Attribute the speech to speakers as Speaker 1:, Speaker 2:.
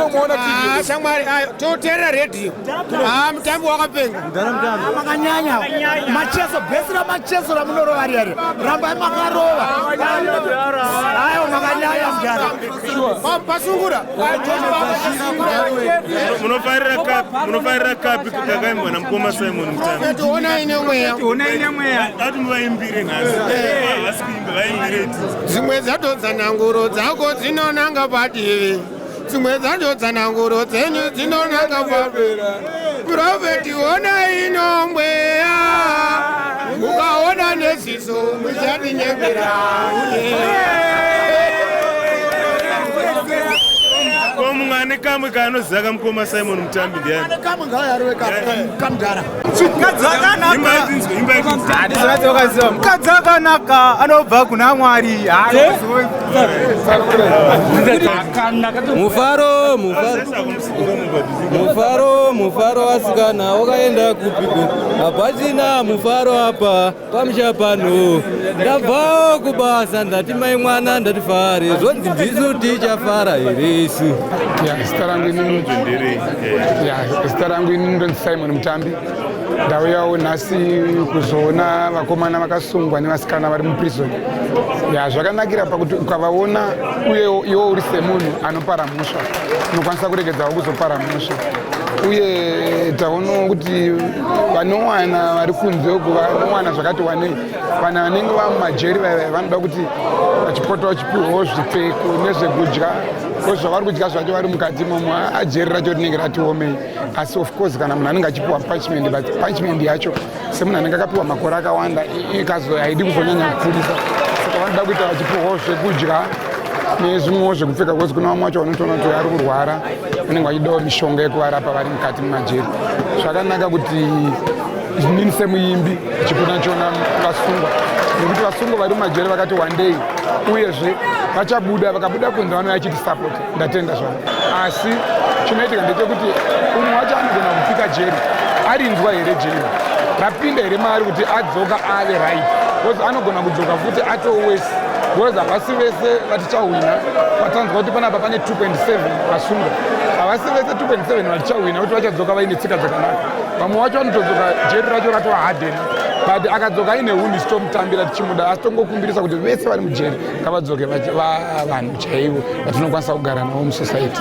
Speaker 1: muona TV.
Speaker 2: Shamwari totera radio. Mutambi wakapenga.
Speaker 3: Makanyanya. Machezo besira machezo ramunoro ari. Ramba makarova. Ayo makanyanya mjara.
Speaker 2: Vasungwa.
Speaker 4: Munofarira kapi kutakaimwa namukoma Simon Mutambi.
Speaker 2: Ona ine mweya.
Speaker 4: Ati muvaimbire ngasi. Vasikuimba vaimbire.
Speaker 2: Zimwe dzatodza ngoro dzako dzinonanga padivi. Zimwe dzatodza ngoro dzenyu dzinonanga pabera. Prophet ona ino mweya. Mukaona neziso muchatinyepera.
Speaker 4: Mwana kamwe kanozaka mukoma Simon Mutambi ndiani?
Speaker 3: Mwana kamwe ngayari kamdara.
Speaker 1: Mukadzakanaka anobva kuna Mwari.
Speaker 5: Mufaro asikana wakaenda kupiko hapachina mufaro apa pamusha pano ndabvawo kubasa ndati mai mwana ndatifare zvonzi ndisu tichafara here isu.
Speaker 6: Zita rangu ini ndonzi Simon Mutambi. Ndauyawo nhasi kuzoona vakomana vakasungwa nevasikana vari muprison. Zvakanakira pakuti ukavaona uye iwo uri semunhu anopara mhosva unokwanisa kuregedzawo kuzopara mhosva. Uye taonawo kuti vanowana vari kunze uku vanowana zvakati wanei. Vanhu vanenge vamumajeri vanoda kuti vachipota vachipiwawo zvipfeko nezvekudya. Zvavari kudya zvacho vari mukati momo ajeri racho rinenge rati omei. Asi of course kana munhu anenge achipiwa punishment, but punishment yacho semunhu anenge akapiwa makore akawanda ikazo haidi kuzonyanya kupfurisa. Saka vanoda kuita vachipiwawo zvekudya nezvimwewo zvekupfeka kwese kuna vamwe vacho vanotoona kuti vari kurwara vanenge vachidawo mishonga yekuvarapa vari mukati mumajeri. Zvakanaka kuti inini semuimbi chipona chona vasungwa nekuti vasungwa vari mumajeri vakati wandei uyezve vachabuda vakabuda kunze vanouya achiti support ndatenda zvavo. Asi chinoitika ndechekuti umwe wacho anogona kupfika jeri arinzwa here jeri rapinda here maari kuti adzoka ave right because anogona kudzoka futi atowesi because havasi vese vatichahwina vatanzwa kuti panapa pane 2.7 vasungwa havasi vese 2.7 vatichahwina kuti vachadzoka vaine tsika dzakanaka. Vamwe vacho vanotodzoka jeri racho ratova hardened but akadzoka aine huni sitomutambira tichimuda asi tongokumbirisa kuti vese vari mujeri ngavadzoke vanhu chaivo vatinokwanisa kugara navo musociety.